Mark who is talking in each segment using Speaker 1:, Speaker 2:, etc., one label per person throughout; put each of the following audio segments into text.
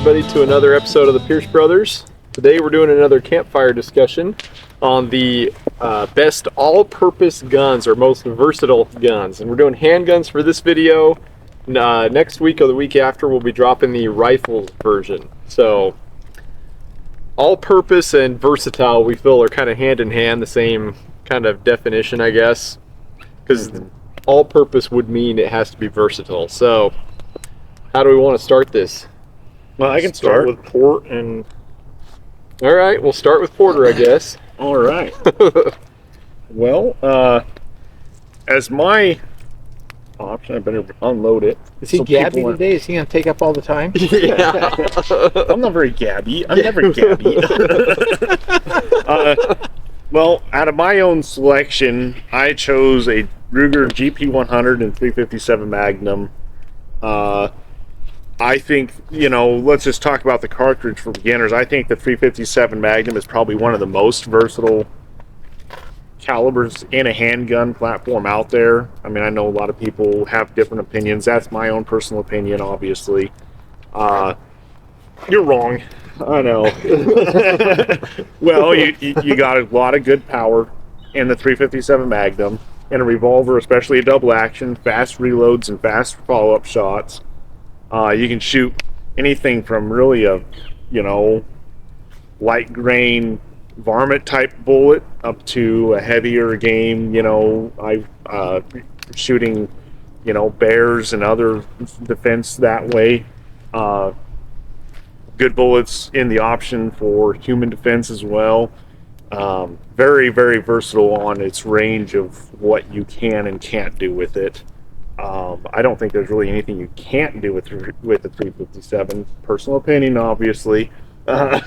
Speaker 1: everybody, to another episode of the Pierce Brothers. Today we're doing another campfire discussion on the best all-purpose guns, or most versatile guns. And we're doing handguns for this video. Next week or the week after we'll be dropping the rifle version. So, all-purpose and versatile we feel are kind of hand-in-hand, the same kind of definition, I guess. Because all-purpose would mean it has to be versatile. So, how do we want to start this?
Speaker 2: Well, I can start with port and...
Speaker 1: All right, we'll start with porter, I guess.
Speaker 2: All right. Well, as my option, I better unload it.
Speaker 3: Is he gabby today? Is he going to take up all the time?
Speaker 1: Yeah.
Speaker 2: I'm not very gabby. I'm never gabby. Well, out of my own selection, I chose a Ruger GP100 and 357 Magnum. I think, let's just talk about the cartridge for beginners. I think the 357 Magnum is probably one of the most versatile calibers in a handgun platform out there. I mean, I know a lot of people have different opinions. That's my own personal opinion, obviously.
Speaker 1: You're wrong.
Speaker 2: I know. Well, you got a lot of good power in the 357 Magnum, and a revolver, especially a double action, fast reloads and fast follow-up shots. You can shoot anything from really a, light grain varmint type bullet up to a heavier game, shooting, bears and other defense that way. Good bullets in the option for human defense as well. Very, very versatile on its range of what you can and can't do with it. I don't think there's really anything you can't do with the 357. Personal opinion, obviously, but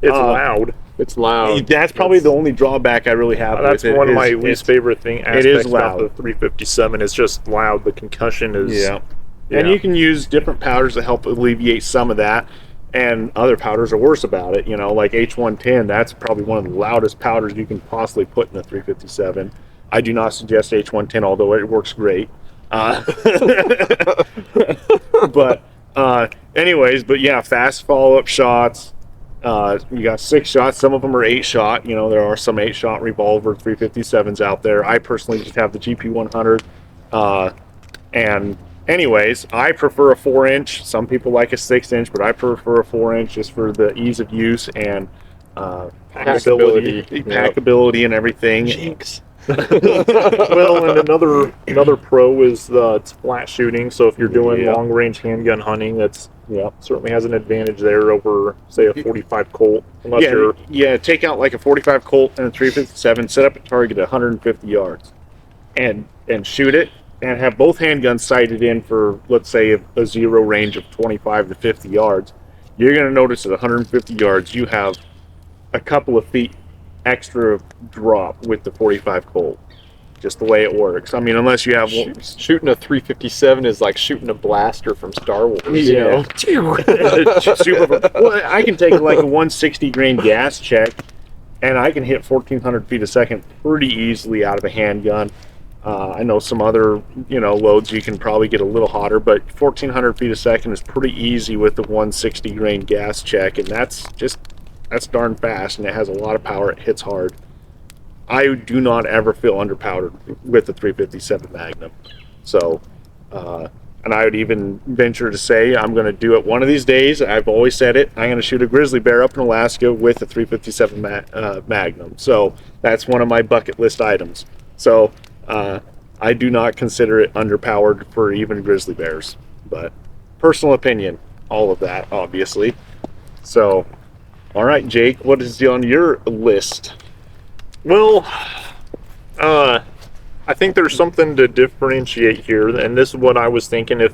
Speaker 1: it's loud. It's loud.
Speaker 2: That's probably the only drawback I really have.
Speaker 1: That's
Speaker 2: with it
Speaker 1: one of my least favorite aspects
Speaker 2: it is
Speaker 1: about
Speaker 2: loud.
Speaker 1: the 357. It's just loud. The concussion is.
Speaker 2: Yeah. And you can use different powders to help alleviate some of that, and other powders are worse about it. Like H110. That's probably one of the loudest powders you can possibly put in a 357. I do not suggest H110, although it works great. Anyways, fast follow-up shots. You got 6 shots. Some of them are 8 shot. There are some 8 shot revolver 357s out there. I personally just have the GP100. And anyways, I prefer a 4-inch. Some people like a 6-inch, but I prefer a 4-inch just for the ease of use and packability and everything.
Speaker 3: Jinx.
Speaker 1: Well, and another pro is it's flat shooting. So if you're doing long range handgun hunting, that's certainly has an advantage there over, say, a 45 Colt.
Speaker 2: Take out like a 45 Colt and a 357, set up a target at 150 yards, and shoot it, and have both handguns sighted in for, let's say, a zero range of 25 to 50 yards. You're going to notice at 150 yards you have a couple of feet extra drop with the 45 Colt, just the way it works. I mean, unless you have
Speaker 1: shooting a 357 is like shooting a blaster from Star Wars.
Speaker 2: Well, I can take like a 160 grain gas check, and I can hit 1,400 feet a second pretty easily out of a handgun. I know some other loads you can probably get a little hotter, but 1,400 feet a second is pretty easy with the 160 grain gas check, and that's darn fast, and it has a lot of power. It hits hard. I do not ever feel underpowered with the 357 Magnum. So, and I would even venture to say I'm going to do it one of these days. I've always said it. I'm going to shoot a grizzly bear up in Alaska with the 357 Magnum. So that's one of my bucket list items. So I do not consider it underpowered for even grizzly bears. But personal opinion, all of that, obviously. So... All right, Jake, what is on your list?
Speaker 1: Well, I think there's something to differentiate here, and this is what I was thinking. If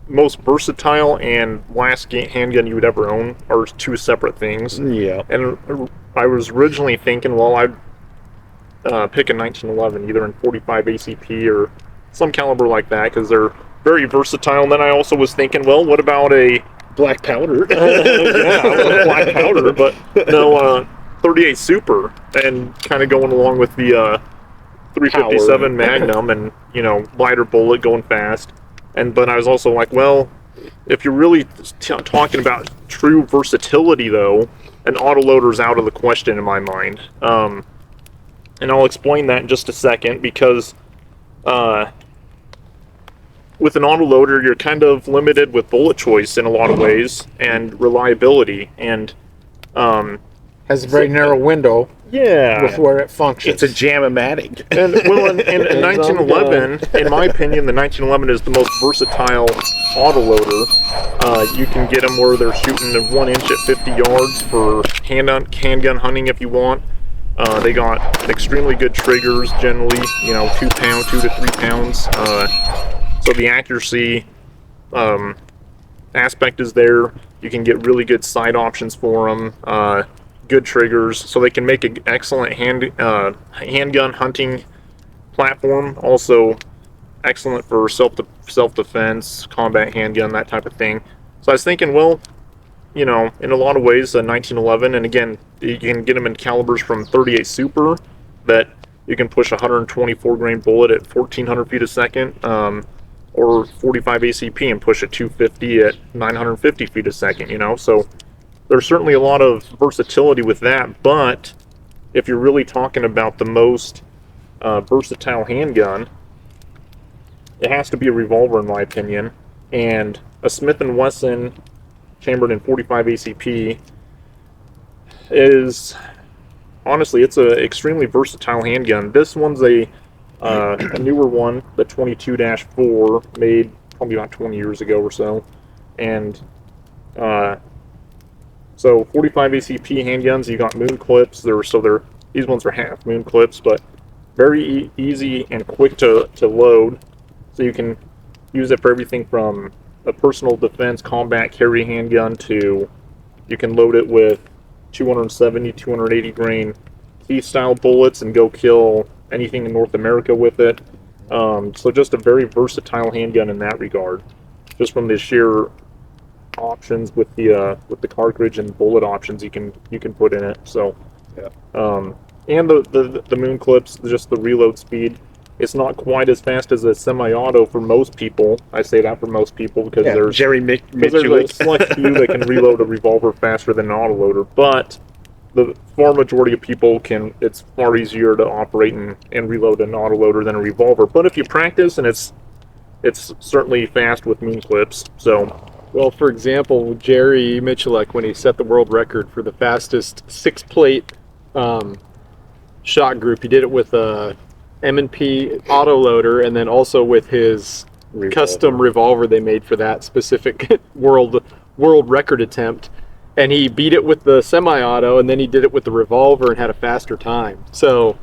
Speaker 1: most versatile and last handgun you would ever own are two separate things.
Speaker 2: Yeah.
Speaker 1: And I was originally thinking, well, I'd pick a 1911, either in 45 ACP or some caliber like that, because they're very versatile. And then I also was thinking, well, what about a
Speaker 2: black powder?
Speaker 1: Yeah, I want black powder, but no, 38 Super, and kind of going along with the 357 Magnum, and lighter bullet going fast. But I was also like, well,
Speaker 2: if you're really talking about true versatility, though, an autoloader is out of the question in my mind. And I'll explain that in just a second, because with an autoloader, you're kind of limited with bullet choice in a lot of ways and reliability, and
Speaker 3: has a very narrow window.
Speaker 2: Yeah,
Speaker 3: with where it functions.
Speaker 2: It's a jam-o-matic. And well, in 1911, in my opinion, the 1911 is the most versatile autoloader. You can get them where they're shooting at 1 inch at 50 yards for handgun hunting if you want. They got extremely good triggers, generally, 2 to 3 pounds. So the accuracy aspect is there. You can get really good sight options for them. Good triggers, so they can make an excellent handgun hunting platform. Also excellent for self-defense, combat handgun, that type of thing. So I was thinking, well, in a lot of ways, a 1911, and again, you can get them in calibers from 38 Super that you can push a 124 grain bullet at 1400 feet a second, or 45 ACP and push a 250 at 950 feet a second. So there's certainly a lot of versatility with that, but if you're really talking about the most versatile handgun, it has to be a revolver, in my opinion. And a Smith & Wesson chambered in 45 ACP is, honestly, it's an extremely versatile handgun. This one's a newer one, the 22-4, made probably about 20 years ago or so. And so 45 ACP handguns, you got moon clips. These ones are half moon clips, but very easy and quick to load. So you can use it for everything from a personal defense combat carry handgun to you can load it with 270, 280 grain key style bullets and go kill anything in North America with it. So just a very versatile handgun in that regard, just from the sheer options with the cartridge and bullet options you can put in it. So yeah. And the moon clips, just the reload speed, it's not quite as fast as a semi-auto for most people. I say that for most people because there's a select few that can reload a revolver faster than an autoloader, but the far majority of people it's far easier to operate and reload an autoloader than a revolver. But if you practice, and it's certainly fast with moon clips. So,
Speaker 1: well, for example, Jerry Michalek, when he set the world record for the fastest 6-plate shot group, he did it with a M&P autoloader, and then also with his custom revolver they made for that specific world record attempt. And he beat it with the semi-auto, and then he did it with the revolver and had a faster time. So,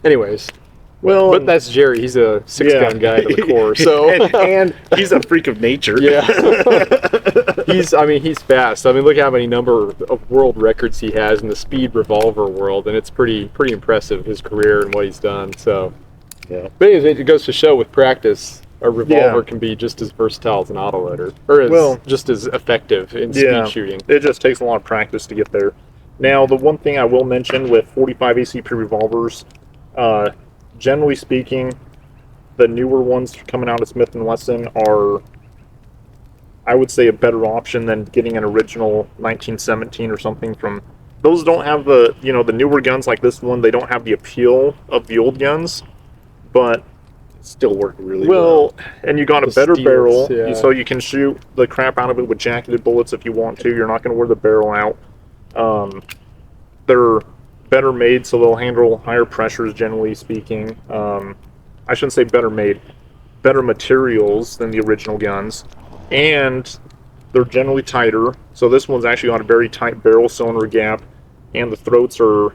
Speaker 1: anyways, but that's Jerry. He's a six-gun guy to the core. So
Speaker 2: and he's a freak of nature.
Speaker 1: Yeah, he's fast. Look how many number of world records he has in the speed revolver world, and it's pretty impressive, his career and what he's done. So, yeah. But anyways, it goes to show with practice, a revolver can be just as versatile as an autoloader, or just as effective in speed shooting.
Speaker 2: It just takes a lot of practice to get there. Now, the one thing I will mention with 45 ACP revolvers, generally speaking, the newer ones coming out of Smith & Wesson are, I would say, a better option than getting an original 1917 or something from. Those don't have the newer guns like this one. They don't have the appeal of the old guns, but still work really well. And you got a better barrel, so you can shoot the crap out of it with jacketed bullets if you want to. You're not going to wear the barrel out. They're better made, so they'll handle higher pressures, generally speaking. I shouldn't say better made, better materials than the original guns, and they're generally tighter. So this one's actually got a very tight barrel cylinder gap, and the throats are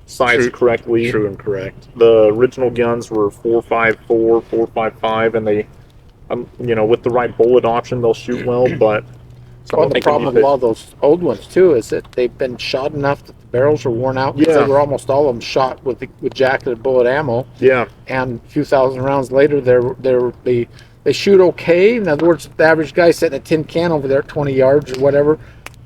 Speaker 2: sized correctly.
Speaker 3: True and correct.
Speaker 2: The original guns were 4.54, 4.55, and they, with the right bullet option, they'll shoot well. But
Speaker 3: the problem with a lot of those old ones too is that they've been shot enough that the barrels are worn out. They were almost all of them shot with jacketed bullet ammo.
Speaker 2: Yeah.
Speaker 3: And a few thousand rounds later, they shoot okay. In other words, the average guy sitting a tin can over there at 20 yards or whatever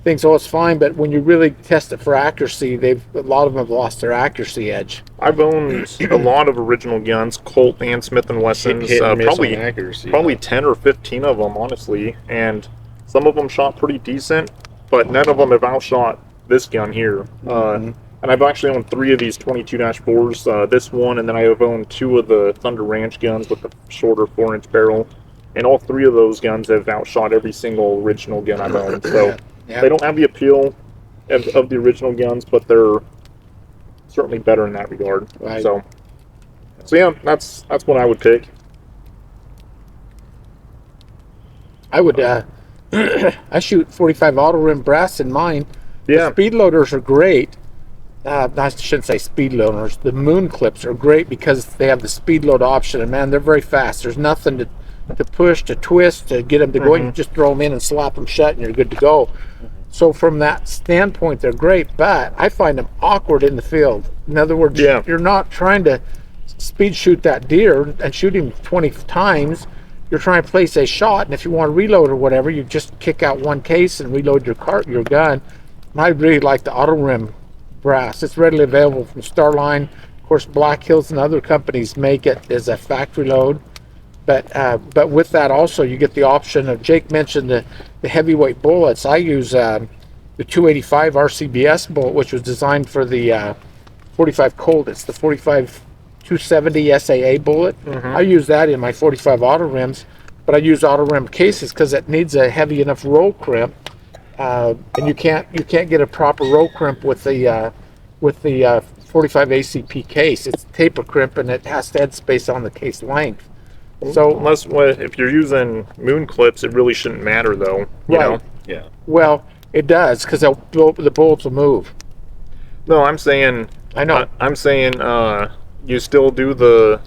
Speaker 3: thinks, oh, it's fine, but when you really test it for accuracy, a lot of them have lost their accuracy edge.
Speaker 2: I've owned a lot of original guns, Colt and Smith and Wessons,
Speaker 4: Hit and miss
Speaker 2: probably
Speaker 4: on accuracy.
Speaker 2: 10 or 15 of them, honestly, and some of them shot pretty decent, but none of them have outshot this gun here. And I've actually owned 3 of these 22-4s, this one, and then I have owned 2 of the Thunder Ranch guns with the shorter 4-inch barrel, and all 3 of those guns have outshot every single original gun I've owned. So
Speaker 3: Yeah.
Speaker 2: they don't have the appeal of the original guns, but they're certainly better in that regard.
Speaker 3: Right.
Speaker 2: So yeah, that's what I would pick.
Speaker 3: I would, I shoot 45 auto rim brass in mine.
Speaker 2: Yeah.
Speaker 3: The speed loaders are great. I shouldn't say speed loaders. The moon clips are great because they have the speed load option, and man, they're very fast. There's nothing to push, to twist, to get them to go. You just throw them in and slap them shut, and you're good to go. So from that standpoint, they're great, but I find them awkward in the field. In other words, you're not trying to speed shoot that deer and shoot him 20 times. You're trying to place a shot, and if you want to reload or whatever, you just kick out one case and reload your gun. And I really like the auto rim brass. It's readily available from Starline. Of course, Black Hills and other companies make it as a factory load. But with that also, you get the option of, Jake mentioned the heavyweight bullets. I use the 285 RCBS bullet, which was designed for the 45 Colt. It's the 45 270 SAA bullet. I use that in my 45 auto rims, but I use auto rim cases because it needs a heavy enough roll crimp, and you can't get a proper roll crimp with the 45 ACP case. It's taper crimp, and it has to add space on the case length. So
Speaker 2: Unless if you're using moon clips, it really shouldn't matter, though. You know?
Speaker 4: Yeah.
Speaker 3: well, it does because the bullets will move.
Speaker 2: No, I'm saying.
Speaker 3: I know.
Speaker 2: I'm saying. You still do the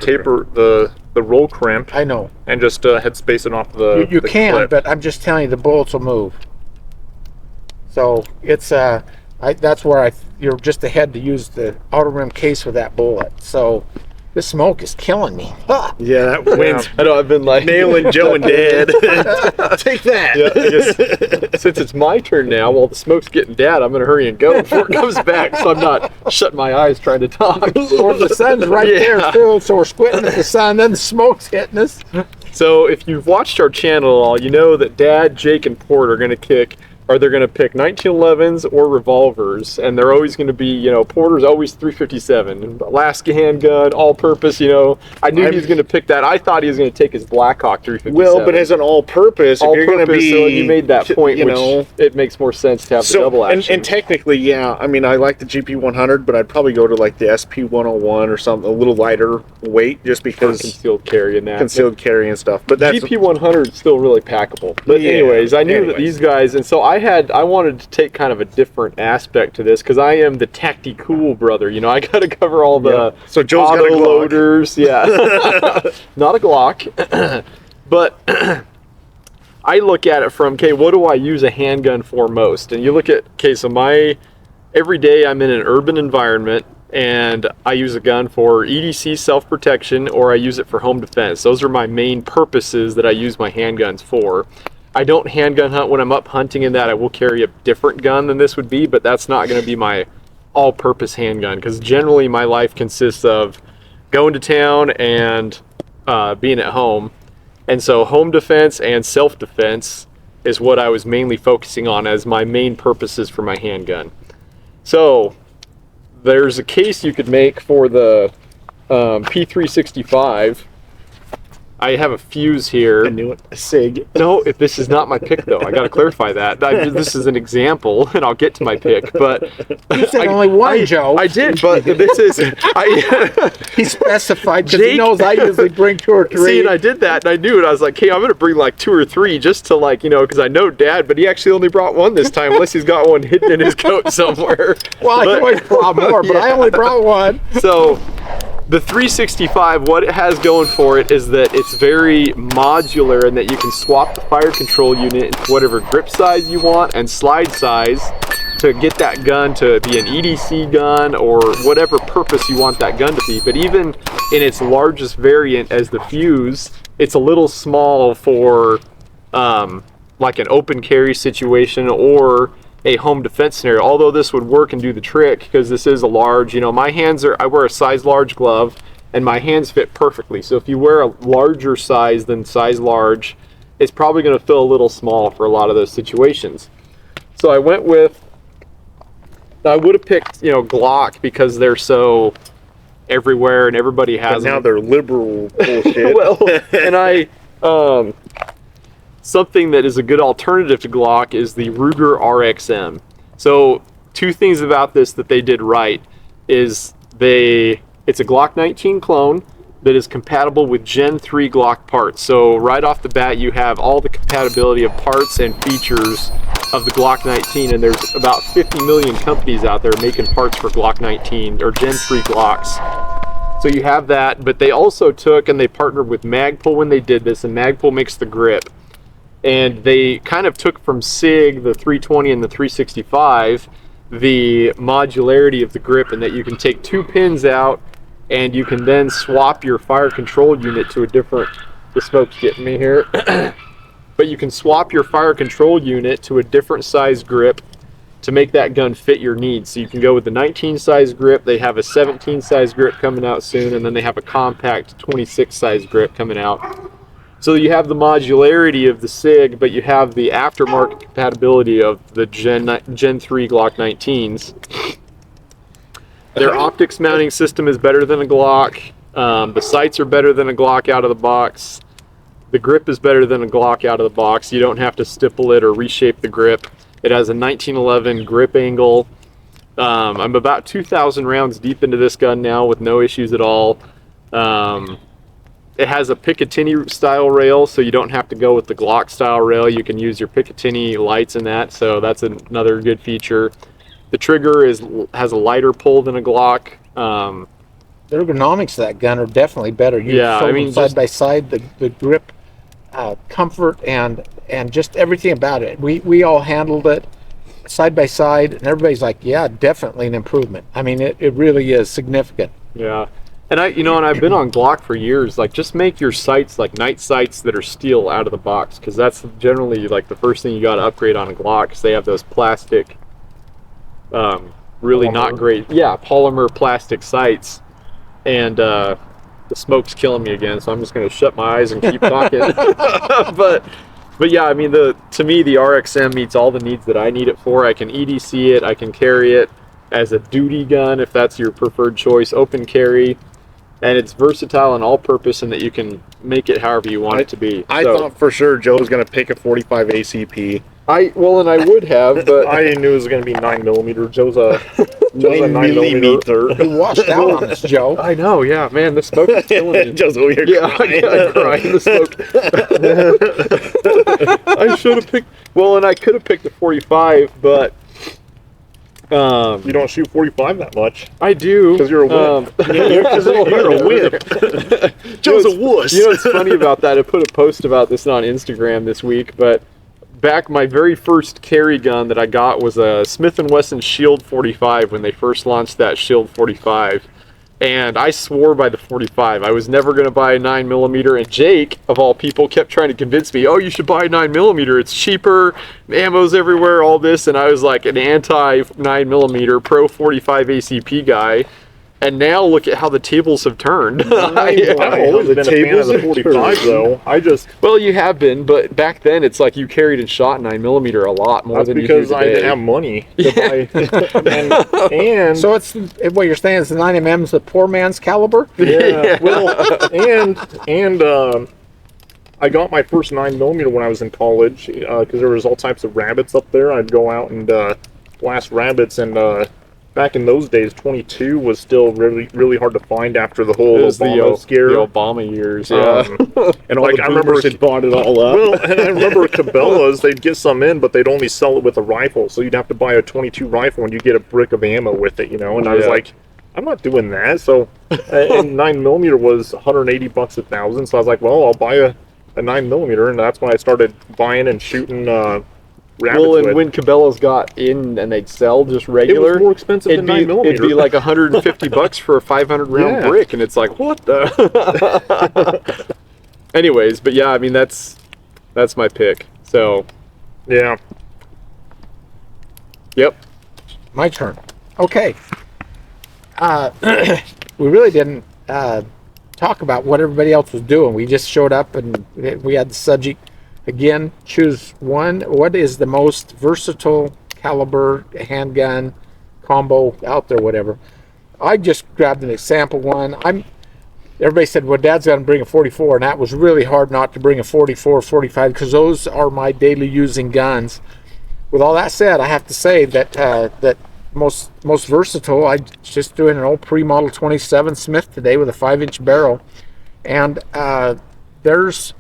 Speaker 2: taper, the roll crimp.
Speaker 3: I know.
Speaker 2: And just head space it off the.
Speaker 3: You
Speaker 2: the
Speaker 3: can,
Speaker 2: clip.
Speaker 3: but I'm just telling you, the bullets will move. So it's that's where you're just ahead to use the outer rim case with that bullet. So this smoke is killing me. Ah!
Speaker 4: Yeah, that wind's
Speaker 1: I know I've been like
Speaker 4: nailing Joe and Dad. Take that.
Speaker 1: Yeah, I guess, since it's my turn now, while the smoke's getting Dad, I'm gonna hurry and go before it comes back, so I'm not shutting my eyes trying to talk.
Speaker 3: Or the sun's right there too, so we're squinting at the sun, then the smoke's hitting us.
Speaker 1: So if you've watched our channel at all, you know that Dad, Jake, and Port are gonna they're going to pick 1911s or revolvers, and they're always going to be, Porter's always 357, and Alaska handgun, all-purpose, I knew he was going to pick that. I thought he was going to take his Blackhawk 357.
Speaker 4: Well, but as an all-purpose, if you're going to be,
Speaker 1: so you made that point, which it makes more sense to have the double action.
Speaker 4: And technically, yeah, I mean, I like the GP100, but I'd probably go to like the SP101 or something, a little lighter weight, just because
Speaker 1: concealed carry and that.
Speaker 4: Concealed carry and stuff. But that's
Speaker 1: GP100 is still really packable. But anyways, I knew that these guys, and so I wanted to take kind of a different aspect to this because I am the tactical brother. I got to cover all the
Speaker 4: So Joe's got a Glock.
Speaker 1: loaders. Yeah, not a Glock, but I look at it from what do I use a handgun for most? And you look at so every day I'm in an urban environment and I use a gun for EDC self-protection or I use it for home defense. Those are my main purposes that I use my handguns for. I don't handgun hunt when I'm up hunting, in that I will carry a different gun than this would be, but that's not going to be my all-purpose handgun because generally my life consists of going to town and being at home. And so home defense and self-defense is what I was mainly focusing on as my main purposes for my handgun. So there's a case you could make for the P365. I have a fuse here.
Speaker 4: I knew it. A SIG.
Speaker 1: No, if this is not my pick, though. I got to clarify that. This is an example, and I'll get to my pick. But
Speaker 3: you said only one, Joe.
Speaker 1: I did, but this is.
Speaker 3: He specified because he knows I usually bring 2 or 3.
Speaker 1: See, and I did that, and I knew it. I was like, hey, I'm going to bring like 2 or 3 just to because I know Dad, but he actually only brought 1 this time, unless he's got 1 hidden in his coat somewhere.
Speaker 3: Well, I always brought more, but I only brought 1.
Speaker 1: So. The 365, what it has going for it is that it's very modular and that you can swap the fire control unit into whatever grip size you want and slide size to get that gun to be an EDC gun or whatever purpose you want that gun to be. But even in its largest variant as the fuse, it's a little small for like an open carry situation or a home defense scenario, although this would work and do the trick because this is a large, you know, I wear a size large glove and my hands fit perfectly. So if you wear a larger size than size large, it's probably going to feel a little small for a lot of those situations. So I went with, I would have picked, you know, Glock because they're so everywhere and everybody has
Speaker 2: But now
Speaker 1: them.
Speaker 2: they're liberal bullshit.
Speaker 1: Well, and something that is a good alternative to Glock is the Ruger RXM. So two things about this that they did right is it's a Glock 19 clone that is compatible with Gen 3 Glock parts. So right off the bat, you have all the compatibility of parts and features of the Glock 19, and there's about 50 million companies out there making parts for Glock 19 or Gen 3 Glocks. So you have that, but they also took and they partnered with Magpul when they did this, and Magpul makes the grip. And they kind of took from SIG, the 320 and the 365, the modularity of the grip, and that you can take two pins out and you can then swap your fire control unit to a different, the smoke's getting me here, but you can swap your fire control unit to a different size grip to make that gun fit your needs. So you can go with the 19 size grip, they have a 17 size grip coming out soon, and then they have a compact 26 size grip coming out. So you have the modularity of the SIG, but you have the aftermarket compatibility of the Gen 3 Glock 19s. Their optics mounting system is better than a Glock. The sights are better than a Glock out of the box. The grip is better than a Glock out of the box. You don't have to stipple it or reshape the grip. It has a 1911 grip angle. I'm about 2,000 rounds deep into this gun now with no issues at all. It has a Picatinny style rail, so you don't have to go with the Glock style rail. You can use your Picatinny lights in that, so that's another good feature. The trigger has a lighter pull than a Glock.
Speaker 3: The ergonomics of that gun are definitely better.
Speaker 1: Yeah, I mean,
Speaker 3: side by side, the grip, comfort, and just everything about it. We all handled it side by side, and everybody's like, yeah, definitely an improvement. I mean, it really is significant.
Speaker 1: Yeah. And I've been on Glock for years. Like, just make your sights like night sights that are steel out of the box, because that's generally like the first thing you got to upgrade on a Glock, because they have those plastic, really
Speaker 2: Polymer.
Speaker 1: not great, polymer plastic sights. And the smoke's killing me again, so I'm just going to shut my eyes and keep talking. but yeah, I mean, to me the RXM meets all the needs that I need it for. I can EDC it, I can carry it as a duty gun if that's your preferred choice, open carry. And it's versatile and all-purpose in that you can make it however you want it to be.
Speaker 2: I thought for sure Joe was going to pick a 45 ACP.
Speaker 1: I would have, but
Speaker 2: I knew it was going to be 9mm. Joe's a 9mm.
Speaker 3: You washed out on this, Joe.
Speaker 1: I know, yeah, man, the smoke is killing me.
Speaker 2: Joe's over here crying.
Speaker 1: I cried in the smoke. I should have picked. Well, and I could have picked a 45, but
Speaker 2: You don't shoot 45 that much.
Speaker 1: I do.
Speaker 2: Because you're a whip. You're a whip. Joe's a wuss.
Speaker 1: You know what's funny about that? I put a post about this on Instagram this week, but back my very first carry gun that I got was a Smith & Wesson Shield 45 when they first launched that Shield 45. And I swore by the 45. I was never going to buy a 9mm, and Jake, of all people, kept trying to convince me, oh, you should buy a 9mm. It's cheaper, ammo's everywhere, all this. And I was like an anti-9mm, pro 45 ACP guy. And now look at how the tables have turned.
Speaker 2: I've always been a fan of the 45, though.
Speaker 1: Well, you have been, but back then it's like you carried and shot 9mm a lot more than you do
Speaker 2: because I
Speaker 1: today.
Speaker 2: didn't have money to buy. and
Speaker 3: So it's what you're saying is the 9mm is the poor man's caliber?
Speaker 2: yeah, well, and I got my first 9mm when I was in college because there was all types of rabbits up there. I'd go out and blast rabbits, and back in those days, 22 was still really hard to find after the whole Obama scare.
Speaker 1: The Obama years, yeah.
Speaker 2: And like I remember,
Speaker 4: had bought it all up.
Speaker 2: well, and I remember Cabela's, they'd get some in, but they'd only sell it with a rifle. So you'd have to buy a 22 rifle, and you get a brick of ammo with it, you know. And I was like, I'm not doing that. So, and 9mm was $180 $1,000. So I was like, well, I'll buy a 9mm, and that's when I started buying and shooting rabbits.
Speaker 1: Well, and
Speaker 2: with.
Speaker 1: when Cabela's got in and they'd sell just regular,
Speaker 2: it was more expensive than 9mm.
Speaker 1: It'd be like $150 for a 500 round brick, and it's like, what the? Anyways, but yeah, I mean that's my pick. So Yeah. Yep.
Speaker 3: My turn. Okay. We really didn't talk about what everybody else was doing. We just showed up and we had the subject again. Choose one. What is the most versatile caliber handgun combo out there? Whatever. I just grabbed an example one. Everybody said, well, Dad's got to bring a 44, and that was really hard not to bring a 44, 45, because those are my daily using guns. With all that said, I have to say that that most versatile, I just doing an old pre-model 27 Smith today with a 5-inch barrel, and there's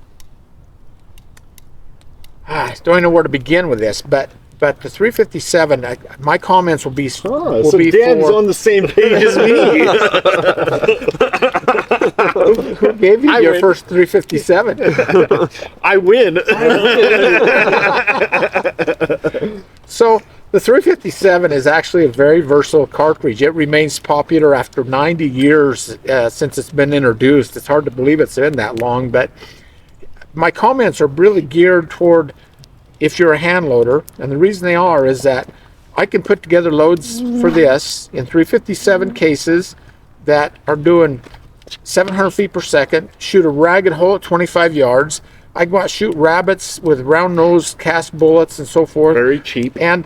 Speaker 3: I don't know where to begin with this, but the 357, my comments will be
Speaker 2: so Dan's on the same page as me.
Speaker 3: Who gave you your first 357?
Speaker 2: I win.
Speaker 3: So the 357 is actually a very versatile cartridge. It remains popular after 90 years since it's been introduced. It's hard to believe it's been that long, but my comments are really geared toward if you're a hand loader, and the reason they are is that I can put together loads for this in 357 cases that are doing 700 feet per second, shoot a ragged hole at 25 yards. I go out shoot rabbits with round nose cast bullets and so forth.
Speaker 2: Very cheap.
Speaker 3: And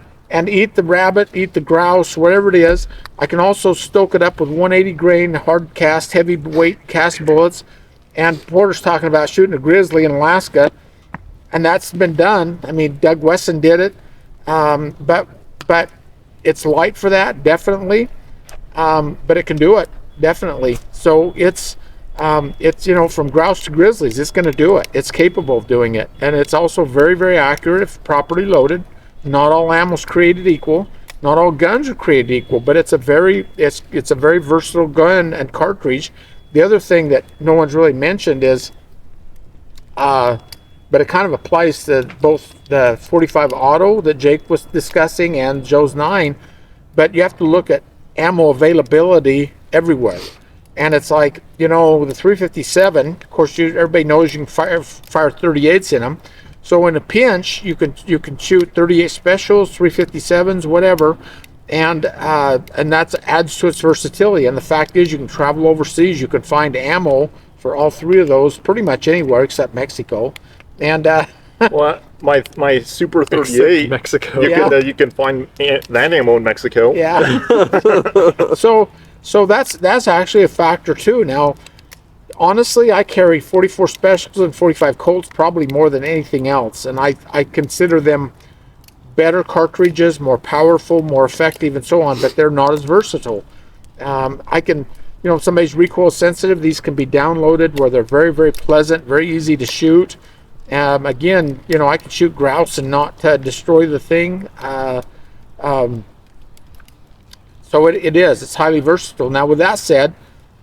Speaker 3: eat the rabbit, eat the grouse, whatever it is. I can also stoke it up with 180 grain hard cast, heavy weight cast bullets. And Porter's talking about shooting a grizzly in Alaska, and that's been done. I mean, Doug Wesson did it, but it's light for that, definitely. But it can do it, definitely. So it's from grouse to grizzlies, it's going to do it. It's capable of doing it, and it's also very, very accurate if properly loaded. Not all ammo's created equal. Not all guns are created equal, but it's a very versatile gun and cartridge. The other thing that no one's really mentioned is, but it kind of applies to both the 45 auto that Jake was discussing and Joe's 9, but you have to look at ammo availability everywhere. And it's like, the 357, of course, everybody knows you can fire 38s in them. So in a pinch, you can shoot 38 specials, 357s, whatever, and that adds to its versatility. And the fact is, you can travel overseas, you can find ammo for all three of those pretty much anywhere except Mexico. And
Speaker 1: well, my Super 38 Mexico. You can find that ammo in Mexico.
Speaker 3: Yeah. So that's actually a factor too. Now, honestly, I carry 44 specials and 45 Colts probably more than anything else, and I consider them better cartridges, more powerful, more effective, and so on. But they're not as versatile. I can, if somebody's recoil sensitive, these can be downloaded where they're very, very pleasant, very easy to shoot. Again, I can shoot grouse and not destroy the thing. So it's highly versatile. Now, with that said,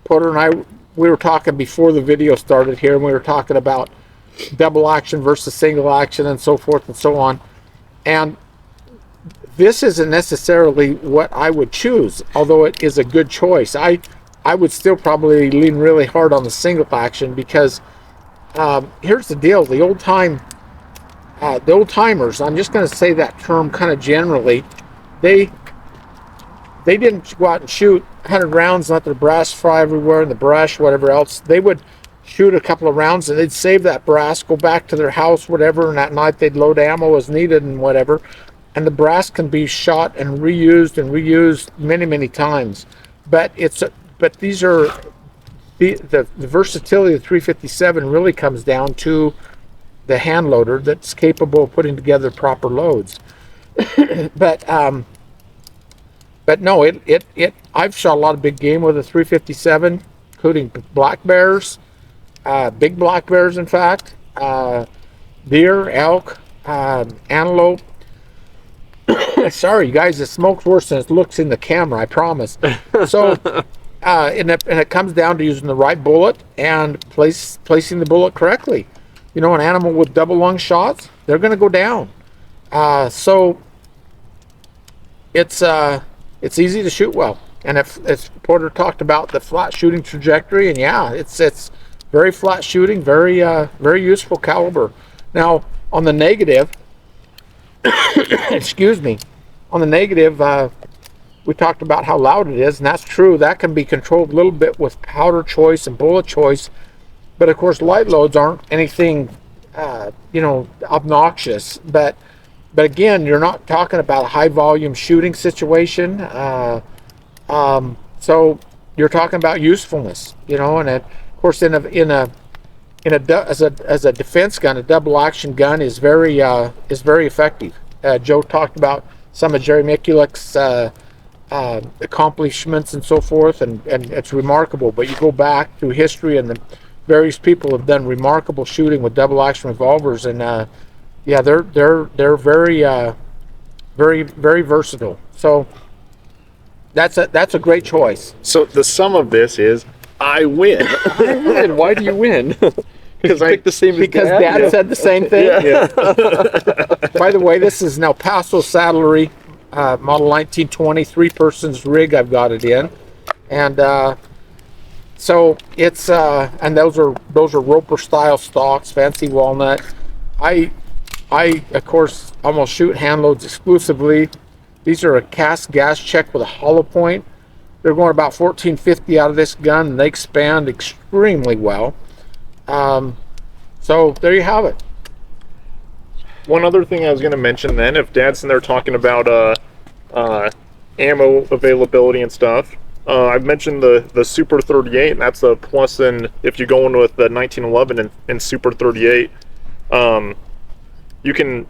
Speaker 3: Porter and I, we were talking before the video started here, and we were talking about double action versus single action and so forth and so on. And this isn't necessarily what I would choose, although it is a good choice. I would still probably lean really hard on the single action because here's the deal: the old timers. I'm just going to say that term kind of generally. They didn't go out and shoot 100 rounds, let their brass fly everywhere in the brush, whatever else. They would shoot a couple of rounds and they'd save that brass, go back to their house, whatever, and that night they'd load ammo as needed and whatever. And the brass can be shot and reused many, many times. But these are the versatility of the 357 really comes down to the hand loader that's capable of putting together proper loads. But no, I've shot a lot of big game with a 357, including black bears, big black bears, in fact, deer, elk, antelope. Sorry, you guys, the smoke's worse than it looks in the camera, I promise. So, and it comes down to using the right bullet and placing the bullet correctly. An animal with double lung shots, they're going to go down. So it's easy to shoot well, and if Porter talked about the flat shooting trajectory, and yeah, it's very flat shooting, very useful caliber. Now, on the negative, excuse me. On the negative, we talked about how loud it is, and that's true. That can be controlled a little bit with powder choice and bullet choice. But of course, light loads aren't anything, obnoxious. But again, you're not talking about a high volume shooting situation. So you're talking about usefulness, and of course, as a defense gun, a double action gun is very effective. Joe talked about some of Jerry Mikulik's accomplishments and so forth, and it's remarkable. But you go back through history, and the various people have done remarkable shooting with double action revolvers, and they're very very versatile. So that's a great choice.
Speaker 2: So the sum of this is, I win.
Speaker 1: And why do you win? Because I picked the same as
Speaker 3: Dad said the same thing.
Speaker 2: Yeah.
Speaker 3: By the way, this is an El Paso saddlery, model 1920, 3-persons rig. I've got it in, and so it's and those are Roper style stocks, fancy walnut. I of course almost shoot hand loads exclusively. These are a cast gas check with a hollow point. They're going about 1450 out of this gun, and they expand extremely well. So there you have it.
Speaker 2: One other thing I was going to mention then, if Dad's in there talking about ammo availability and stuff, I've mentioned the Super 38, and that's a plus in if you're going with the 1911 and Super 38. You can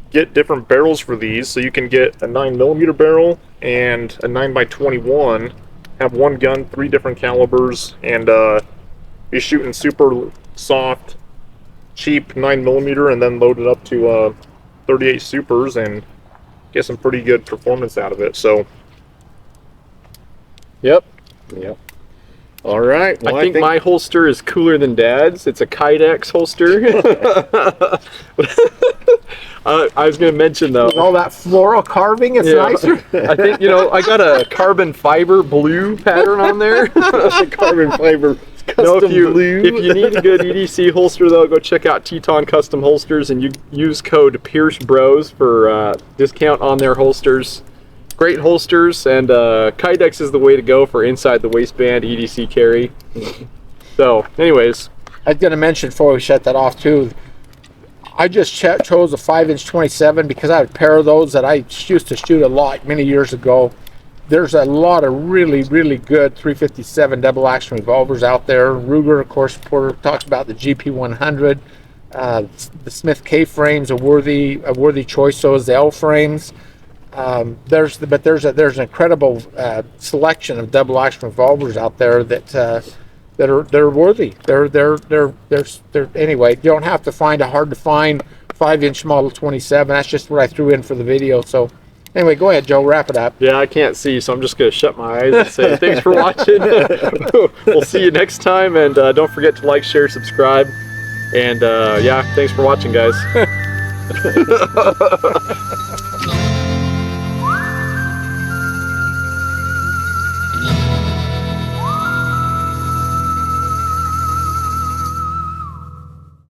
Speaker 2: get different barrels for these, so you can get a 9mm barrel and a 9x21, have one gun, 3 different calibers, and be shooting super soft, cheap 9mm, and then load it up to 38 supers and get some pretty good performance out of it. So,
Speaker 1: Yep.
Speaker 2: all right. Well,
Speaker 1: I think my holster is cooler than Dad's. It's a Kydex holster. I was going to mention though.
Speaker 3: With all that floral carving, it's nicer.
Speaker 1: I think I got a carbon fiber blue pattern on there.
Speaker 2: carbon fiber.
Speaker 1: No, if you need a good EDC holster though, go check out Teton Custom Holsters and you use code PierceBros for discount on their holsters. Great holsters, and Kydex is the way to go for inside the waistband EDC carry. So, anyways,
Speaker 3: I was going to mention before we shut that off too. I just chose a 5-inch 27 because I had a pair of those that I used to shoot a lot many years ago. There's a lot of really, really good 357 double action revolvers out there. Ruger, of course, Porter talks about the GP100. The Smith K frames, a worthy choice. So is the L frames. There's an incredible selection of double action revolvers out there that are worthy. They're anyway. You don't have to find a hard to find 5-inch model 27. That's just what I threw in for the video. So anyway, go ahead, Joe. Wrap it up.
Speaker 1: yeah, I can't see, so I'm just going to shut my eyes and say thanks for watching. We'll see you next time, and don't forget to like, share, subscribe, and thanks for watching, guys.